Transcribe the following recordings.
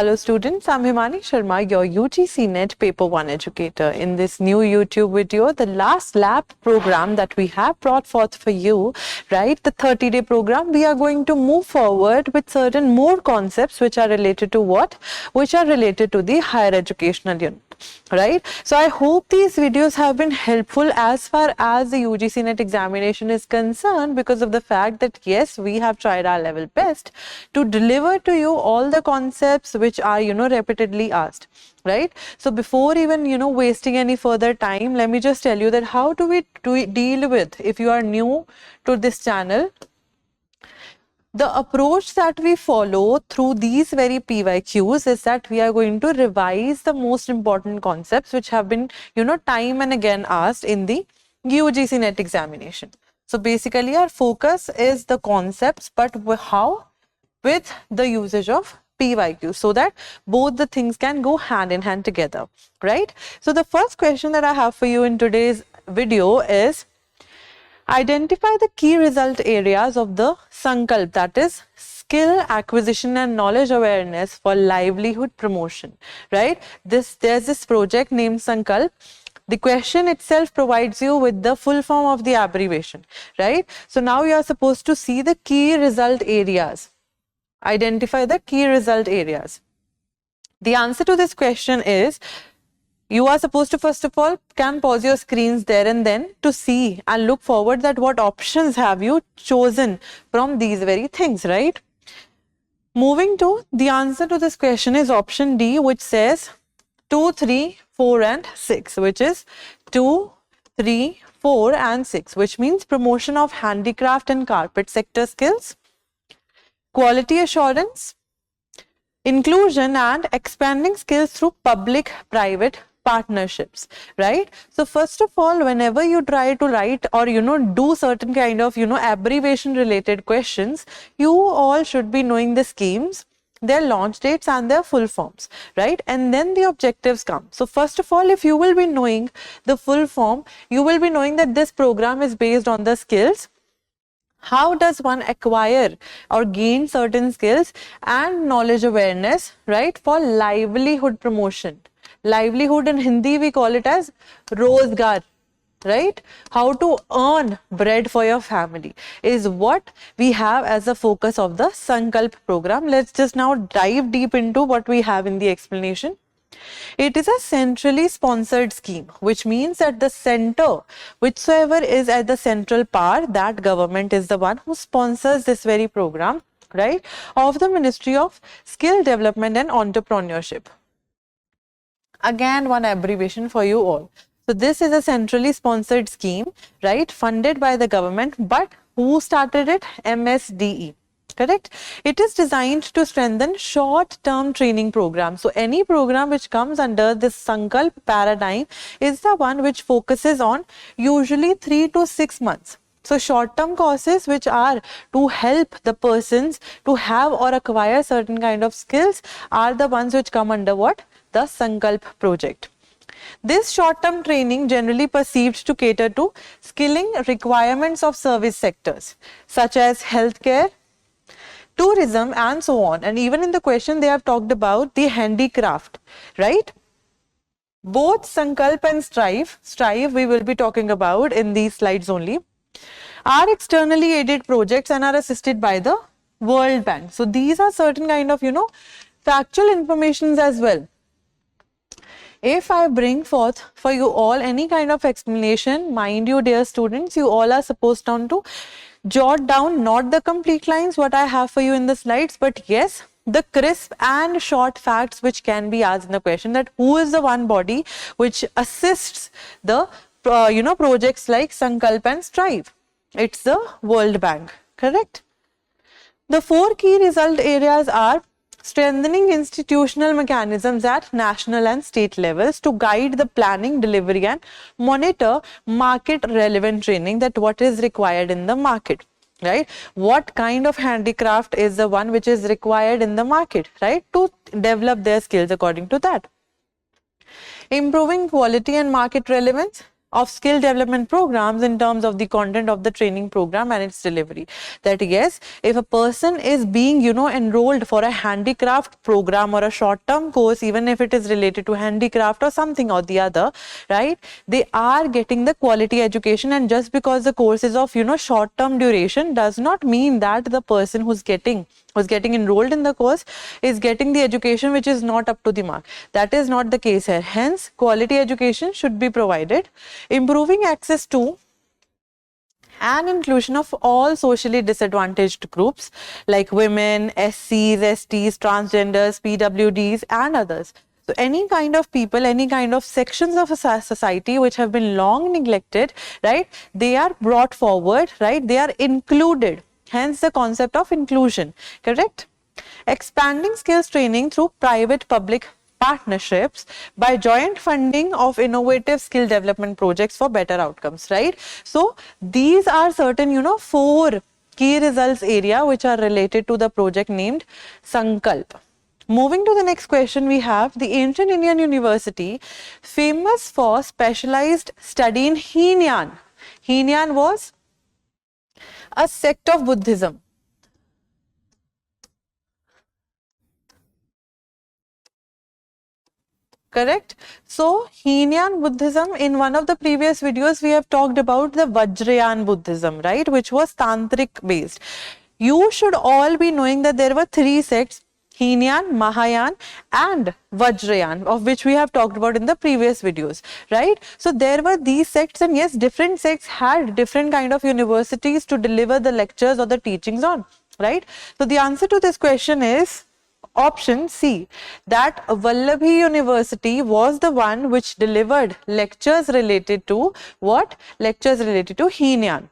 Hello students, I'm Himani Sharma, your UGC NET Paper 1 educator. In this new YouTube video, the last lab program that we have brought forth for you, right, the 30-day program, we are going to move forward with certain more concepts which are related to what? Which are related to the higher educational unit. Right, so I hope these videos have been helpful as far as the UGC NET examination is concerned, because of the fact that yes, we have tried our level best to deliver to you all the concepts which are repeatedly asked. Right, so before even wasting any further time, let me just tell you that how do we deal with, if you are new to this channel, the approach that we follow through these very PYQs is that we are going to revise the most important concepts which have been, time and again asked in the UGC NET examination. So basically our focus is the concepts, but how? With the usage of PYQs, so that both the things can go hand in hand together, right? So the first question that I have for you in today's video is, identify the key result areas of the SANKALP, that is skill acquisition and knowledge awareness for livelihood promotion, right? There's this project named SANKALP. The question itself provides you with the full form of the abbreviation, right? So now you are supposed to see the key result areas. Identify the key result areas. The answer to this question is, you are supposed to first of all can pause your screens there and then to see and look forward that what options have you chosen from these very things, right? Moving to the answer to this question is option D, which says 2, 3, 4 and 6, which is 2, 3, 4 and 6, which means promotion of handicraft and carpet sector skills, quality assurance, inclusion and expanding skills through public-private partnerships, right? So first of all, whenever you try to write or do certain kind of abbreviation related questions, you all should be knowing the schemes, their launch dates and their full forms, right? And then the objectives come. So first of all, if you will be knowing the full form, you will be knowing that this program is based on the skills. How does one acquire or gain certain skills and knowledge awareness, right, for livelihood promotion? Livelihood in Hindi we call it as rozgar, right? How to earn bread for your family is what we have as a focus of the SANKALP program. Let's just now dive deep into what we have in the explanation. It is a centrally sponsored scheme, which means that the center, whichsoever is at the central power, that government is the one who sponsors this very program, right, of the Ministry of Skill Development and Entrepreneurship. Again, one abbreviation for you all. So this is a centrally sponsored scheme, right, funded by the government, but who started it? MSDE. Correct? It is designed to strengthen short-term training programs. So any program which comes under this SANKALP paradigm is the one which focuses on usually 3 to 6 months. So short-term courses which are to help the persons to have or acquire certain kind of skills are the ones which come under what? The SANKALP project. This short-term training generally perceived to cater to skilling requirements of service sectors such as healthcare, tourism and so on. And even in the question they have talked about the handicraft, right? Both SANKALP and Strive we will be talking about in these slides only, are externally aided projects and are assisted by the World Bank. So these are certain kind of factual informations as well. If I bring forth for you all any kind of explanation, mind you dear students, you all are supposed to jot down not the complete lines what I have for you in the slides, but yes, the crisp and short facts which can be asked in the question, that who is the one body which assists the projects like SANKALP and Strive. It's the World Bank, correct? The 4 key result areas are strengthening institutional mechanisms at national and state levels to guide the planning, delivery and monitor market relevant training, that what is required in the market, right? What kind of handicraft is the one which is required in the market, right? To develop their skills according to that. Improving quality and market relevance of skill development programs in terms of the content of the training program and its delivery. That yes, if a person is being enrolled for a handicraft program or a short-term course, even if it is related to handicraft or something or the other, right, they are getting the quality education. And just because the course is of short-term duration does not mean that the person who's getting enrolled in the course is getting the education which is not up to the mark. That is not the case here. Hence, quality education should be provided. Improving access to and inclusion of all socially disadvantaged groups like women, SCs, STs, transgenders, PWDs and others. So any kind of people, any kind of sections of a society which have been long neglected, right, they are brought forward, right, they are included. Hence the concept of inclusion, correct? Expanding skills training through private-public partnerships by joint funding of innovative skill development projects for better outcomes, right? So these are certain, 4 key results area which are related to the project named SANKALP. Moving to the next question, we have the ancient Indian university famous for specialized study in Himyan. Himyan was a sect of Buddhism. Correct? So, Himyan Buddhism, in one of the previous videos, we have talked about the Vajrayana Buddhism, right, which was Tantric based. You should all be knowing that there were 3 sects, Himyan, Mahayana and Vajrayana, of which we have talked about in the previous videos, right? So there were these sects, and yes, different sects had different kind of universities to deliver the lectures or the teachings on, right? So the answer to this question is option C, that Valabhi University was the one which delivered lectures related to what? Lectures related to Himyan.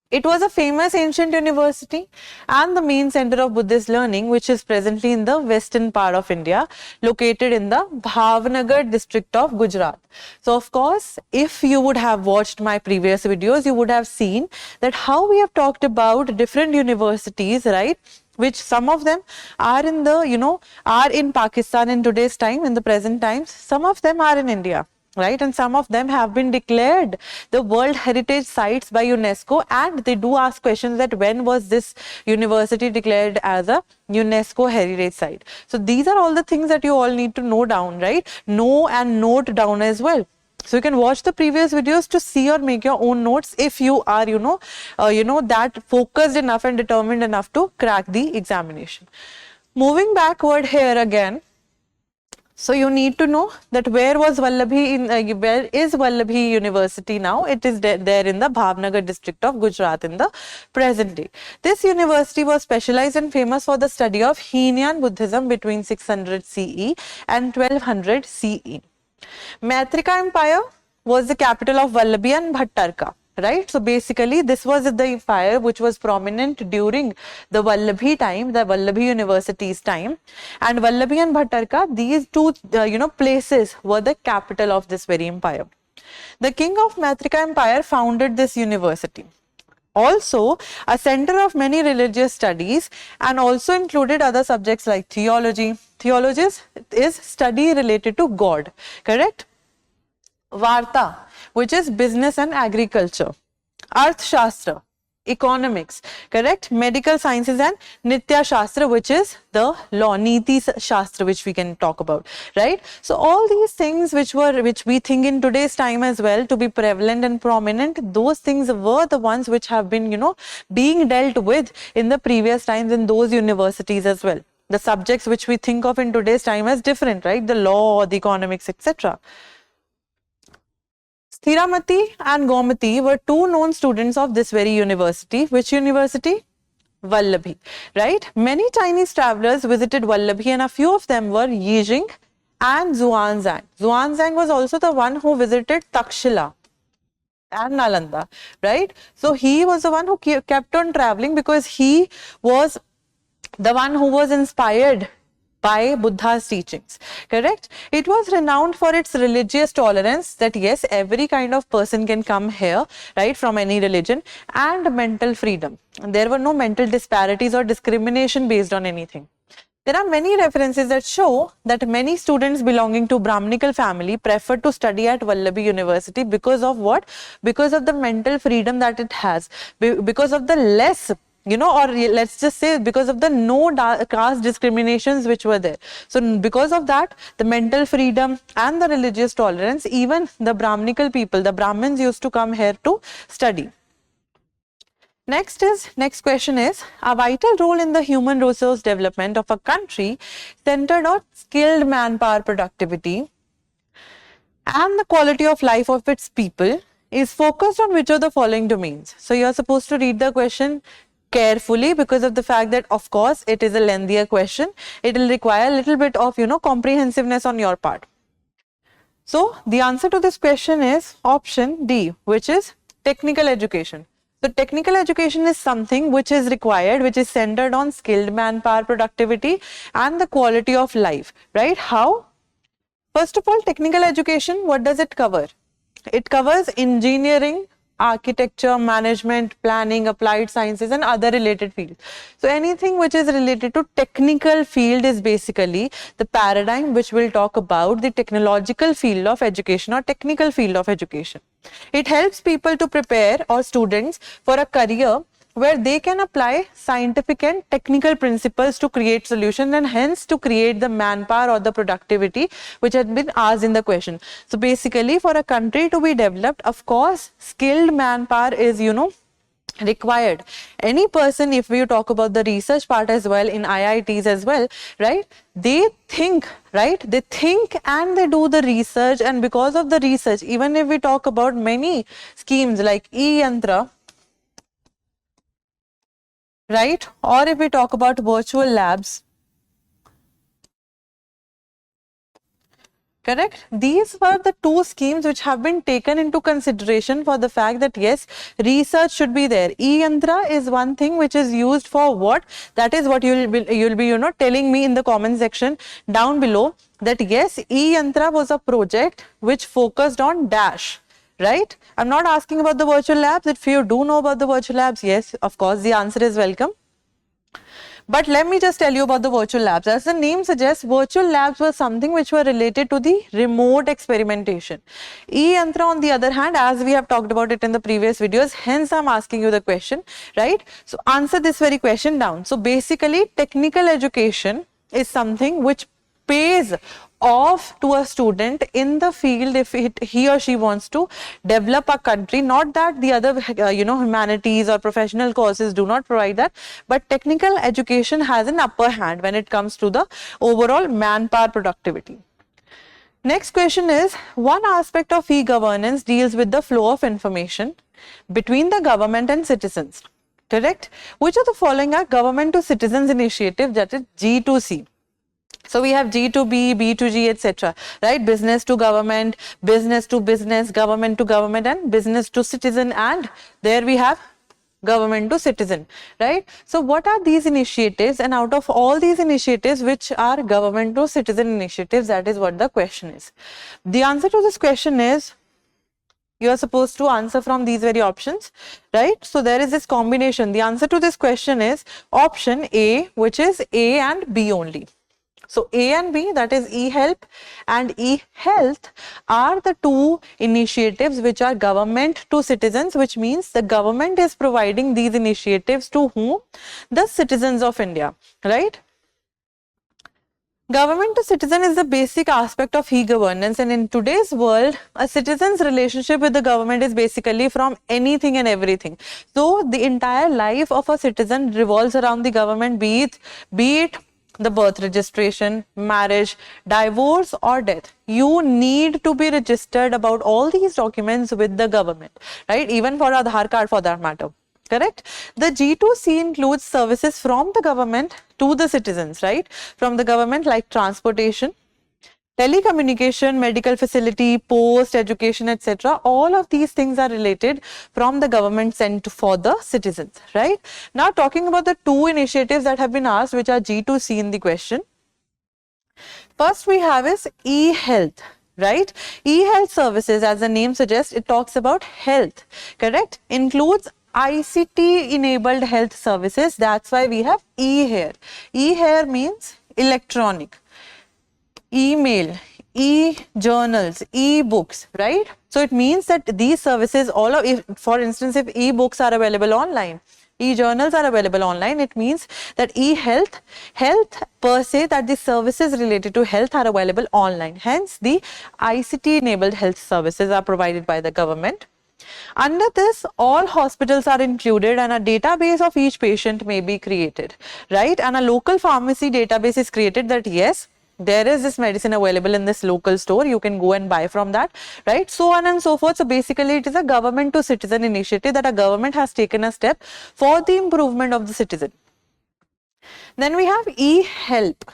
It was a famous ancient university and the main center of Buddhist learning, which is presently in the western part of India, located in the Bhavnagar district of Gujarat. So of course, if you would have watched my previous videos, you would have seen that how we have talked about different universities, right, which some of them are in the, are in Pakistan in today's time, in the present times, some of them are in India. Right, and some of them have been declared the World Heritage Sites by UNESCO, and they do ask questions that when was this university declared as a UNESCO Heritage Site. So these are all the things that you all need to know down, right? Know and note down as well. So you can watch the previous videos to see or make your own notes if you are, that focused enough and determined enough to crack the examination. Moving backward here again. So you need to know that where is Valabhi University now? It is there in the Bhavnagar district of Gujarat in the present day. This university was specialized and famous for the study of Himyan Buddhism between 600 CE and 1200 CE. Maitrika Empire was the capital of Valabhi and Bhattarka. Right, so basically this was the empire which was prominent during the Valabhi time, the Valabhi University's time, and Valabhi and Bhattarka, these two places were the capital of this very empire. The king of Maitrika Empire founded this university, also a center of many religious studies, and also included other subjects like theology. Theology is study related to God, correct? Varta, which is business and agriculture. Arthashastra, economics, correct? Medical sciences, and Nitya Shastra, which is the law, Niti Shastra, which we can talk about, right? So all these things which we think in today's time as well to be prevalent and prominent, those things were the ones which have been, being dealt with in the previous times in those universities as well. The subjects which we think of in today's time as different, right? The law, the economics, etc. Sthiramati and Gomati were 2 known students of this very university. Which university? Valabhi, right? Many Chinese travelers visited Valabhi, and a few of them were Yijing and Xuanzang. Xuanzang was also the one who visited Takshila and Nalanda, right? So he was the one who kept on traveling because he was the one who was inspired by Buddha's teachings, correct? It was renowned for its religious tolerance, that yes, every kind of person can come here, right, from any religion, and mental freedom. And there were no mental disparities or discrimination based on anything, There are many references that show that many students belonging to Brahminical family prefer to study at Valabhi University because of what? Because of the mental freedom that it has, because of the less, or let's just say because of the no caste discriminations which were there. So because of that, the mental freedom and the religious tolerance, even the Brahminical people, the Brahmins used to come here to study. Next question is, a vital role in the human resource development of a country centered on skilled manpower productivity and the quality of life of its people is focused on which of the following domains? So you are supposed to read the question carefully because of the fact that, of course, it is a lengthier question. It will require a little bit of, comprehensiveness on your part. So the answer to this question is option D, which is technical education. So technical education is something which is required, which is centered on skilled manpower productivity and the quality of life, right? How? First of all, technical education, what does it cover? It covers engineering, architecture, management, planning, applied sciences and other related fields. So anything which is related to technical field is basically the paradigm which will talk about the technological field of education or technical field of education. It helps people to prepare or students for a career where they can apply scientific and technical principles to create solutions and hence to create the manpower or the productivity which had been asked in the question. So basically, for a country to be developed, of course, skilled manpower is, required. Any person, if we talk about the research part as well in IITs as well, right, they think, right, they think and they do the research, and because of the research, even if we talk about many schemes like e-yantra, right, or if we talk about virtual labs, correct, these were the two schemes which have been taken into consideration for the fact that yes, research should be there. E-yantra is one thing which is used for what? That is what you'll be telling me in the comment section down below, that yes, e-yantra was a project which focused on dash. Right? I'm not asking about the virtual labs. If you do know about the virtual labs, yes, of course, the answer is welcome. But let me just tell you about the virtual labs. As the name suggests, virtual labs were something which were related to the remote experimentation. E-yantra, on the other hand, as we have talked about it in the previous videos, hence I'm asking you the question, right? So answer this very question down. So basically, technical education is something which pays off to a student in the field if he or she wants to develop a country. Not that the other humanities or professional courses do not provide that, but technical education has an upper hand when it comes to the overall manpower productivity. Next question is, one aspect of e-governance deals with the flow of information between the government and citizens, correct? Which of the following are government to citizens initiative, that is G2C? So we have G2B, B2G, etc. Right? Business to government, business to business, government to government, and business to citizen. And there we have government to citizen. Right? So what are these initiatives? And out of all these initiatives, which are government to citizen initiatives? That is what the question is. The answer to this question is, you are supposed to answer from these very options, right? So there is this combination. The answer to this question is option A, which is A and B only. So A and B, that is e-help and e-health, are the two initiatives which are government to citizens, which means the government is providing these initiatives to whom? The citizens of India, right? Government to citizen is the basic aspect of e-governance, and in today's world, a citizen's relationship with the government is basically from anything and everything. So the entire life of a citizen revolves around the government, be it the birth registration, marriage, divorce or death. You need to be registered about all these documents with the government, right? Even for Aadhaar card for that matter, correct? The G2C includes services from the government to the citizens, right? From the government like transportation, telecommunication, medical facility, post, education, etc. All of these things are related from the government sent for the citizens, right? Now talking about the two initiatives that have been asked, which are G2C in the question. First we have is e-health, right? E-health services, as the name suggests, it talks about health, correct? Includes ICT enabled health services. That's why we have e here. E here means electronic, email, e-journals, e-books, right? So it means that these services, all of, if, for instance, if e-books are available online, e-journals are available online, it means that e-health, health per se, that the services related to health are available online. Hence, the ICT enabled health services are provided by the government. Under this, all hospitals are included and a database of each patient may be created, right? And a local pharmacy database is created that yes, there is this medicine available in this local store, you can go and buy from that, right? So on and so forth. So basically it is a government to citizen initiative that a government has taken a step for the improvement of the citizen. Then we have e-help.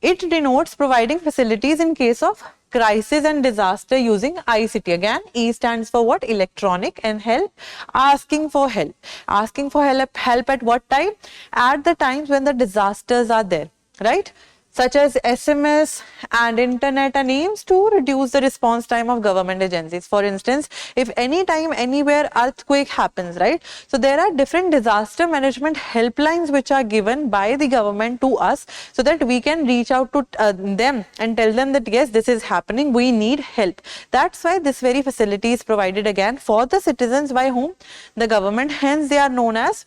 It denotes providing facilities in case of crisis and disaster using ICT. Again, E stands for what? Electronic, and help, asking for help. Asking for help at what time? At the times when the disasters are there, right? Such as SMS and internet, and aims to reduce the response time of government agencies. For instance, if any time, anywhere earthquake happens, right? So there are different disaster management helplines which are given by the government to us so that we can reach out to them and tell them that yes, this is happening, we need help. That's why this very facility is provided again for the citizens by whom? The government. Hence they are known as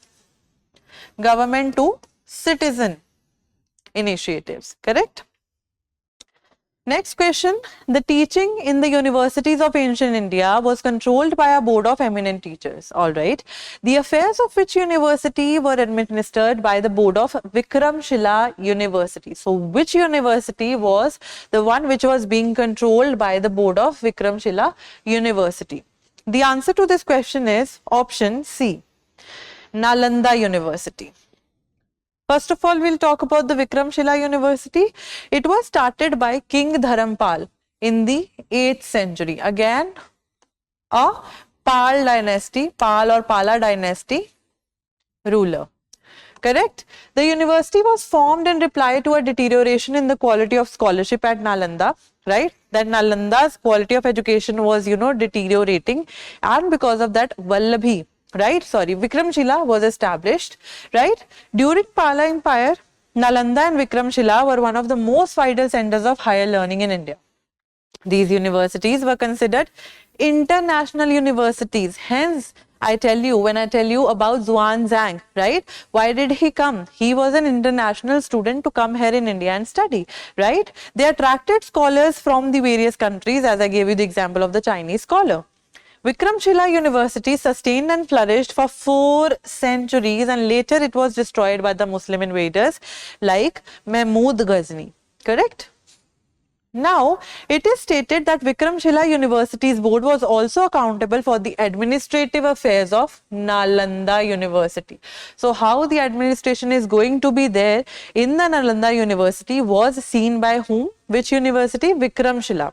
government to citizen initiatives, correct? Next question. The teaching in the universities of ancient India was controlled by a board of eminent teachers. All right. The affairs of which university were administered by the board of Vikramshila University? So which university was the one which was being controlled by the board of Vikramshila University? The answer to this question is option C, Nalanda University. First of all, we'll talk about the Vikramshila University. It was started by King Dharampal in the 8th century. Again, a Pal dynasty, Pal or Pala dynasty ruler. Correct? The university was formed in reply to a deterioration in the quality of scholarship at Nalanda, right? That Nalanda's quality of education was, deteriorating, and because of that, Vikramshila was established, right? During Pala Empire, Nalanda and Vikramshila were one of the most vital centers of higher learning in India. These universities were considered international universities. Hence, when I tell you about Xuanzang, right? Why did he come? He was an international student to come here in India and study, right? They attracted scholars from the various countries, as I gave you the example of the Chinese scholar. Vikramshila University sustained and flourished for 4 centuries, and later it was destroyed by the Muslim invaders like Mahmud Ghazni. Correct? Now, it is stated that Vikramshila University's board was also accountable for the administrative affairs of Nalanda University. So, how the administration is going to be there in the Nalanda University was seen by whom? Which university? Vikramshila.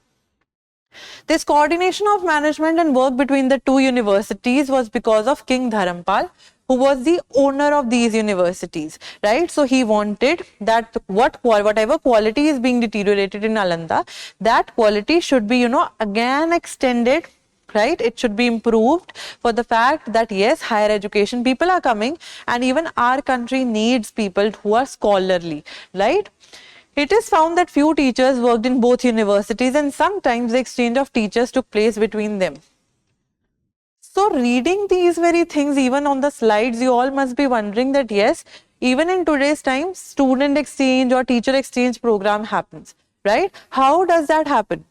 This coordination of management and work between the two universities was because of King Dharampal, who was the owner of these universities, right? So he wanted that whatever quality is being deteriorated in Nalanda, that quality should be, again extended, right? It should be improved for the fact that yes, higher education people are coming, and even our country needs people who are scholarly, right? It is found that few teachers worked in both universities, and sometimes the exchange of teachers took place between them. So reading these very things, even on the slides, you all must be wondering that yes, even in today's time, student exchange or teacher exchange program happens, right? How does that happen?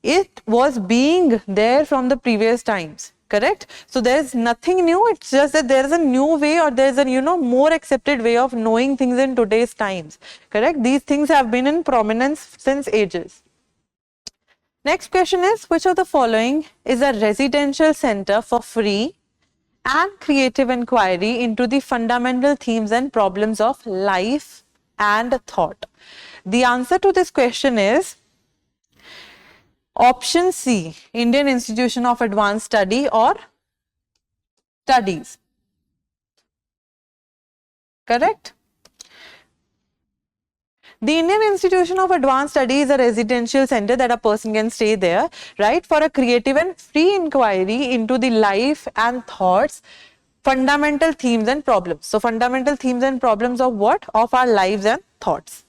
It was being there from the previous times. Correct? So there's nothing new. It's just that there's a new way, or there's a more accepted way of knowing things in today's times. Correct? These things have been in prominence since ages. Next question is, which of the following is a residential center for free and creative inquiry into the fundamental themes and problems of life and thought? The answer to this question is option C, Indian Institution of Advanced Study or Studies. Correct? The Indian Institution of Advanced Study is a residential center that a person can stay there, right, for a creative and free inquiry into the life and thoughts, fundamental themes and problems. So fundamental themes and problems of what? Of our lives and thoughts.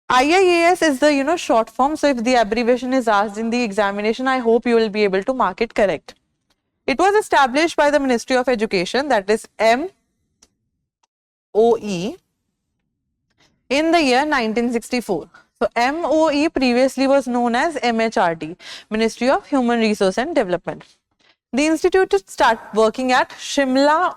IIAS is the short form. So if the abbreviation is asked in the examination, I hope you will be able to mark it correct. It was established by the Ministry of Education, that is MOE, in the year 1964. So MOE previously was known as MHRD, Ministry of Human Resource and Development. The institute start working at Shimla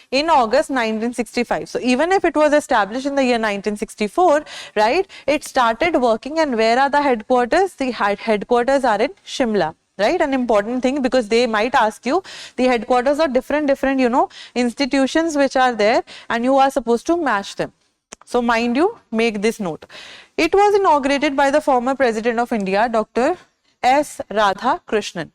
in August 1965. So even if it was established in the year 1964, right, it started working. And where are the headquarters? The headquarters are in Shimla. Right, an important thing, because they might ask you the headquarters of different institutions which are there, and you are supposed to match them. So mind you, make this note. It was inaugurated by the former President of India, Dr. S. Radhakrishnan.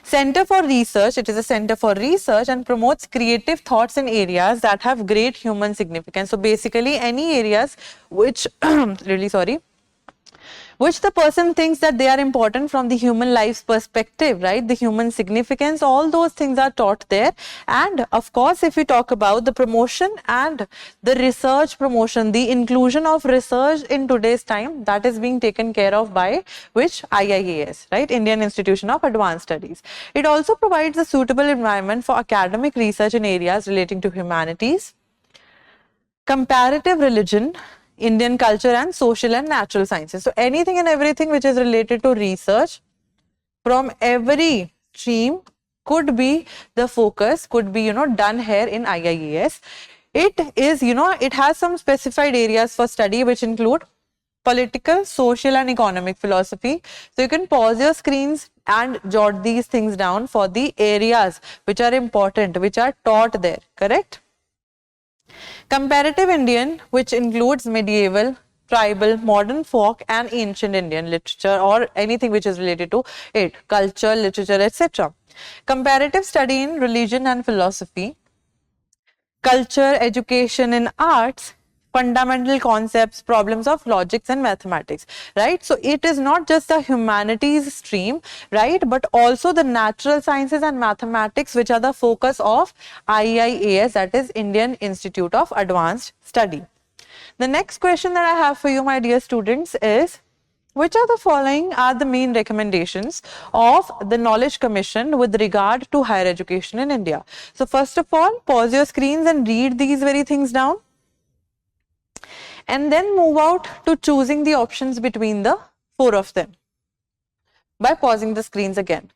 Center for Research, it is a center for research and promotes creative thoughts in areas that have great human significance. So basically any areas which, which the person thinks that they are important from the human life's perspective, right? The human significance, all those things are taught there. And of course, if we talk about the promotion and the research promotion, the inclusion of research in today's time, that is being taken care of by which? IIAS, right? Indian Institution of Advanced Studies. It also provides a suitable environment for academic research in areas relating to humanities, comparative religion, Indian culture, and social and natural sciences. So anything and everything which is related to research from every stream could be the focus, could be done here in IIAS. It is it has some specified areas for study which include political, social and economic philosophy. So you can pause your screens and jot these things down for the areas which are important, which are taught there, correct? Comparative Indian, which includes medieval, tribal, modern folk and ancient Indian literature, or anything which is related to it, culture, literature, etc. Comparative study in religion and philosophy, culture, education and arts, fundamental concepts, problems of logics and mathematics, right? So it is not just the humanities stream, right, but also the natural sciences and mathematics, which are the focus of IIAS, that is Indian Institute of Advanced Study. The next question that I have for you, my dear students, is which of the following are the main recommendations of the Knowledge Commission with regard to higher education in India? So first of all, pause your screens and read these very things down, and then move out to choosing the options between the four of them by pausing the screens again.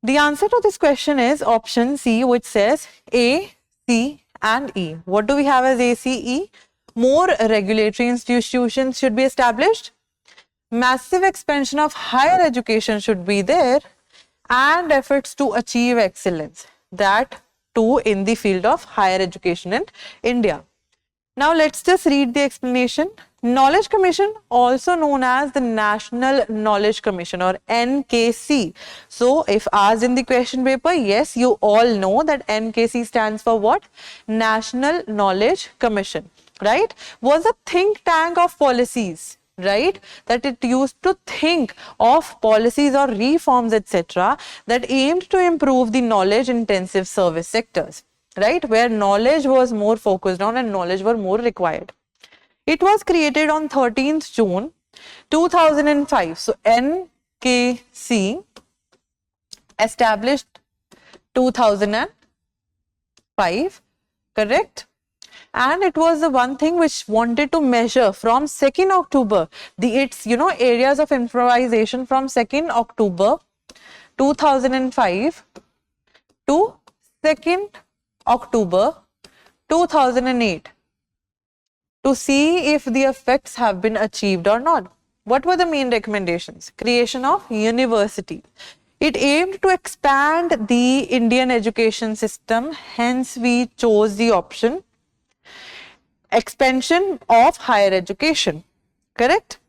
The answer to this question is option C, which says A, C and E. What do we have as A, C, E? More regulatory institutions should be established, massive expansion of higher education should be there, and efforts to achieve excellence, that too in the field of higher education in India. Now let's just read the explanation. Knowledge Commission, also known as the National Knowledge Commission or NKC. So if asked in the question paper, yes, you all know that NKC stands for what? National Knowledge Commission, right? Was a think tank of policies, right, that it used to think of policies or reforms, etc., that aimed to improve the knowledge intensive service sectors, right, where knowledge was more focused on and knowledge were more required. It was created on 13th June 2005. So NKC established 2005, correct? And it was the one thing which wanted to measure from 2nd October, its areas of improvisation from 2nd October 2005 to 2nd October 2008 to see if the effects have been achieved or not. What were the main recommendations? Creation of university. It aimed to expand the Indian education system, hence we chose the option expansion of higher education, correct?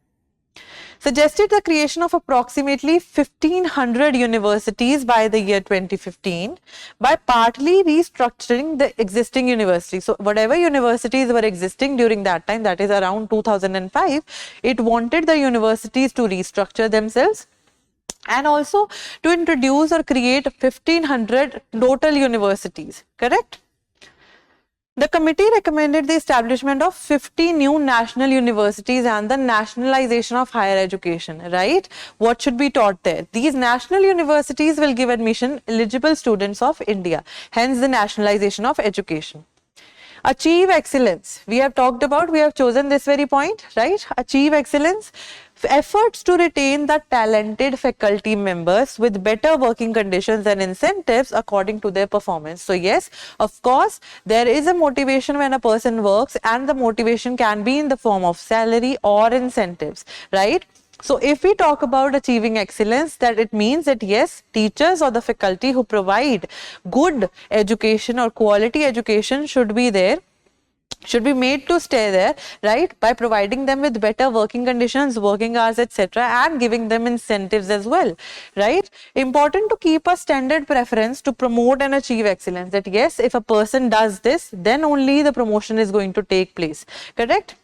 Suggested the creation of approximately 1500 universities by the year 2015 by partly restructuring the existing universities. So whatever universities were existing during that time, that is around 2005, it wanted the universities to restructure themselves and also to introduce or create 1500 total universities, correct? The committee recommended the establishment of 50 new national universities and the nationalization of higher education, right? What should be taught there? These national universities will give admission eligible students of India, hence the nationalization of education. Achieve excellence. We have talked about, we have chosen this very point, right? Achieve excellence. Efforts to retain the talented faculty members with better working conditions and incentives according to their performance. So yes, of course, there is a motivation when a person works, and the motivation can be in the form of salary or incentives, right? So if we talk about achieving excellence, that it means that yes, teachers or the faculty who provide good education or quality education should be there, should be made to stay there, right, by providing them with better working conditions, working hours, etc., and giving them incentives as well, right? Important to keep a standard preference to promote and achieve excellence, that yes, if a person does this, then only the promotion is going to take place, correct?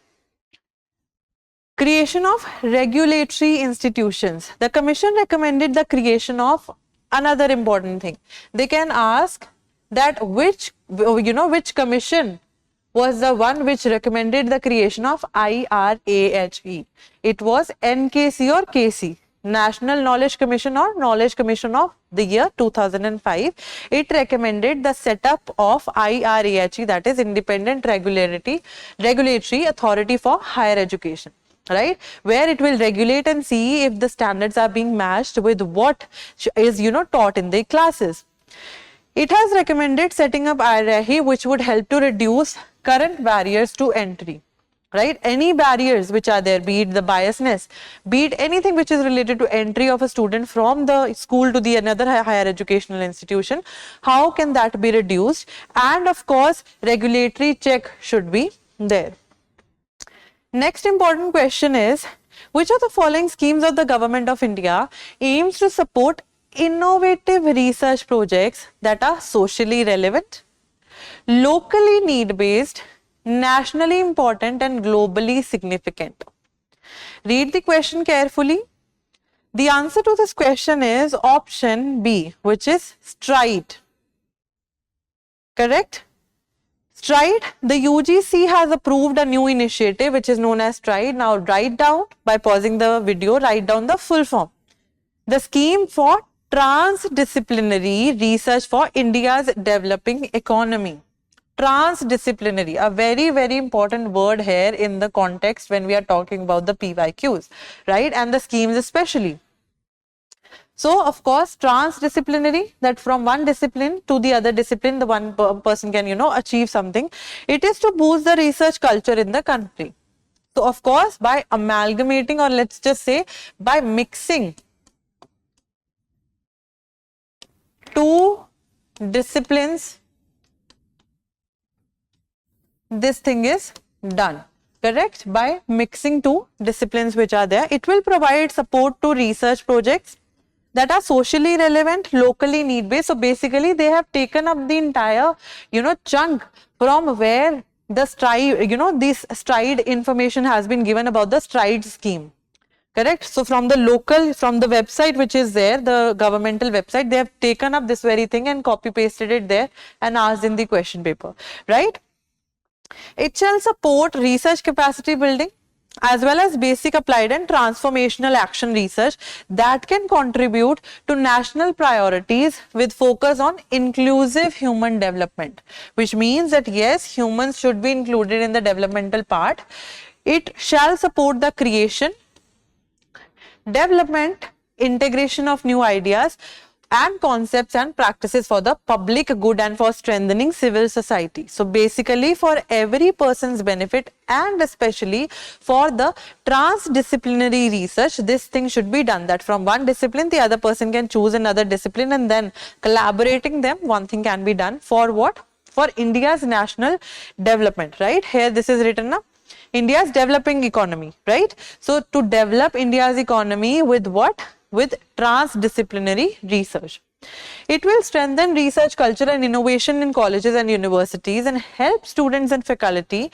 Creation of regulatory institutions. The commission recommended the creation of another important thing. They can ask that which commission was the one which recommended the creation of IRAHE. It was NKC or KC, National Knowledge Commission or Knowledge Commission of the year 2005. It recommended the setup of IRAHE, that is Independent Regulatory Authority for Higher Education, right, where it will regulate and see if the standards are being matched with what is taught in the classes. It has recommended setting up IRAHE, which would help to reduce current barriers to entry, right? Any barriers which are there, be it the biasness, be it anything which is related to entry of a student from the school to the another higher educational institution, how can that be reduced? And of course, regulatory check should be there. Next important question is, which of the following schemes of the Government of India aims to support innovative research projects that are socially relevant, locally need-based, nationally important and globally significant? Read the question carefully. The answer to this question is option B, which is STRIDE. Correct? STRIDE, the UGC has approved a new initiative which is known as STRIDE. Now write down, by pausing the video, write down the full form. The scheme for transdisciplinary research for India's developing economy. Transdisciplinary, a very, very important word here in the context when we are talking about the PYQs, right, and the schemes especially. So, of course, transdisciplinary, that from one discipline to the other discipline, the one person can, achieve something. It is to boost the research culture in the country. So, of course, by amalgamating, or let's just say by mixing two disciplines, this thing is done, correct? By mixing two disciplines which are there, it will provide support to research projects that are socially relevant, locally need-based. So basically, they have taken up the entire, chunk from where the STRIDE, this STRIDE information has been given about the STRIDE scheme. Correct? So from the website which is there, the governmental website, they have taken up this very thing and copy pasted it there and asked in the question paper, right? It shall support research capacity building as well as basic applied and transformational action research that can contribute to national priorities with focus on inclusive human development, which means that yes, humans should be included in the developmental part. It shall support the creation, development, integration of new ideas and concepts and practices for the public good and for strengthening civil society. So basically, for every person's benefit and especially for the transdisciplinary research, this thing should be done, that from one discipline the other person can choose another discipline and then collaborating them, one thing can be done for what? For India's national development, right? Here this is written now, India's developing economy, right? So to develop India's economy with what? With transdisciplinary research. It will strengthen research culture and innovation in colleges and universities and help students and faculty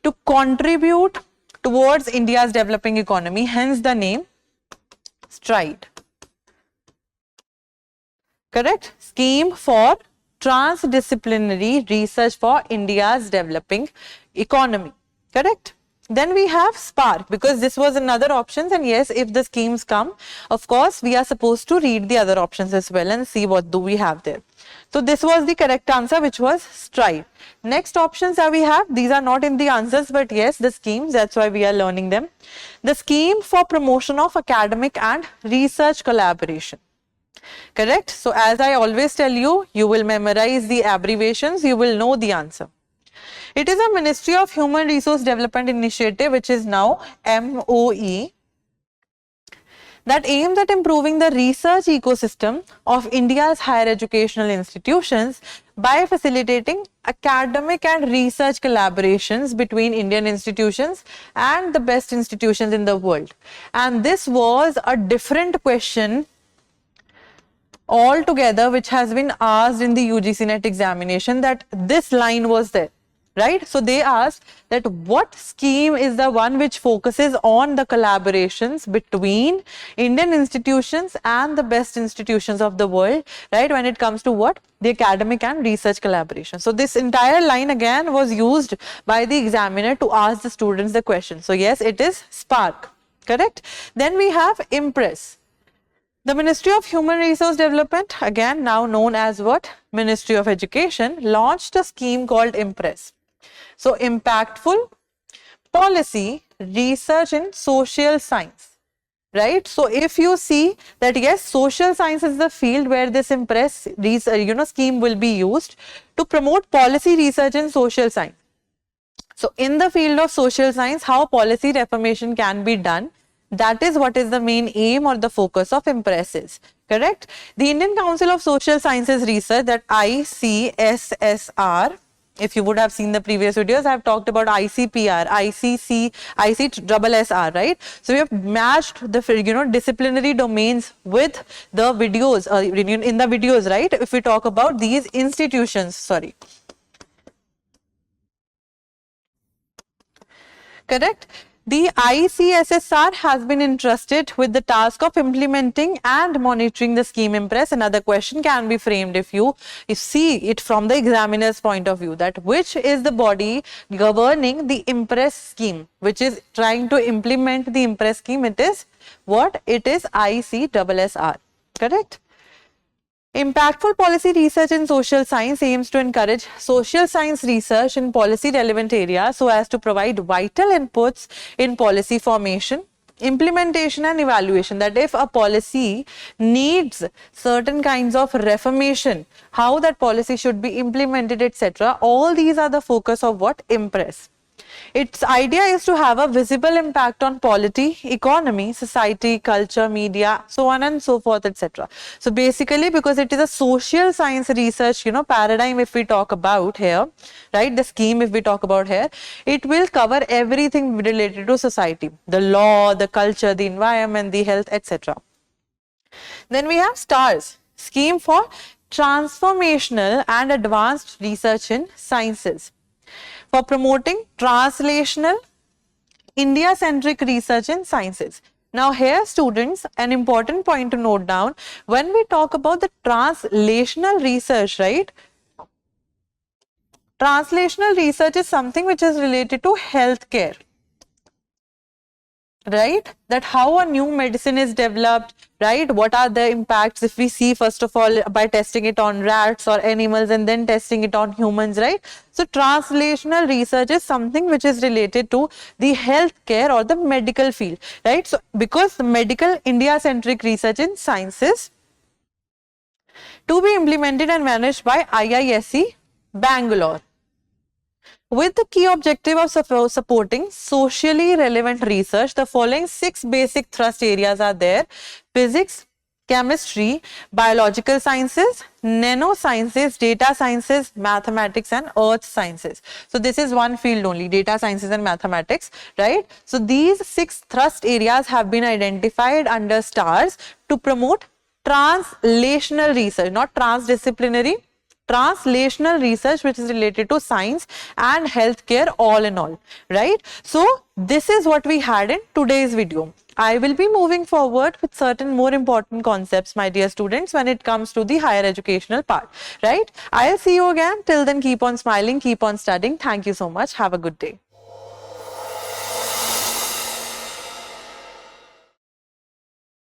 to contribute towards India's developing economy, hence the name STRIDE. Correct? Scheme for transdisciplinary research for India's developing economy. Correct? Then we have SPARC, because this was another options, and yes, if the schemes come, of course, we are supposed to read the other options as well and see what do we have there. So this was the correct answer, which was STRIDE. Next options that we have, these are not in the answers, but yes, the schemes, that's why we are learning them. The scheme for promotion of academic and research collaboration. Correct? So as I always tell you, you will memorize the abbreviations, you will know the answer. It is a Ministry of Human Resource Development initiative, which is now MOE, that aims at improving the research ecosystem of India's higher educational institutions by facilitating academic and research collaborations between Indian institutions and the best institutions in the world. And this was a different question altogether which has been asked in the UGC NET examination, that this line was there. Right? So they asked that what scheme is the one which focuses on the collaborations between Indian institutions and the best institutions of the world, right? When it comes to what? The academic and research collaboration. So this entire line again was used by the examiner to ask the students the question. So yes, it is SPARC. Correct? Then we have IMPRESS. The Ministry of Human Resource Development, again now known as what? Ministry of Education, launched a scheme called IMPRESS. So, impactful policy research in social science, right? So, if you see that yes, social science is the field where this IMPRESS scheme will be used to promote policy research in social science. So, in the field of social science, how policy reformation can be done, that is what is the main aim or the focus of IMPRESS is. Correct? The Indian Council of Social Sciences Research, that ICSSR, if you would have seen the previous videos, I have talked about ICPR, ICSSR, right? So we have matched the disciplinary domains with the videos in the videos, right? If we talk about these institutions, sorry. Correct? The ICSSR has been entrusted with the task of implementing and monitoring the scheme IMPRESS. Another question can be framed if you see it from the examiner's point of view, that which is the body governing the IMPRESS scheme, which is trying to implement the IMPRESS scheme. It is what? It is ICSSR. Correct? Impactful policy research in social science aims to encourage social science research in policy relevant areas so as to provide vital inputs in policy formation, implementation and evaluation. That if a policy needs certain kinds of reformation, how that policy should be implemented, etc. All these are the focus of what? IMPRESS. Its idea is to have a visible impact on polity, economy, society, culture, media, so on and so forth, etc. So basically, because it is a social science research, paradigm, if we talk about here, right, the scheme, if we talk about here, it will cover everything related to society, the law, the culture, the environment, the health, etc. Then we have STARS, Scheme for Transformational and Advanced Research in Sciences, for promoting translational India-centric research in sciences. Now here, students, an important point to note down, when we talk about the translational research, right? Translational research is something which is related to healthcare, right? That how a new medicine is developed, right? What are the impacts if we see first of all by testing it on rats or animals and then testing it on humans, right? So translational research is something which is related to the healthcare or the medical field, right? So because the medical India-centric research in sciences to be implemented and managed by IISc Bangalore, with the key objective of supporting socially relevant research. The following 6 basic thrust areas are there: physics, chemistry, biological sciences, nanosciences, data sciences, mathematics and earth sciences. So this is one field only, data sciences and mathematics, right? So these 6 thrust areas have been identified under STARS to promote translational research, not transdisciplinary, translational research which is related to science and healthcare all in all, right? So this is what we had in today's video. I will be moving forward with certain more important concepts, my dear students, when it comes to the higher educational part, right? I'll see you again. Till then, keep on smiling, keep on studying. Thank you so much. Have a good day.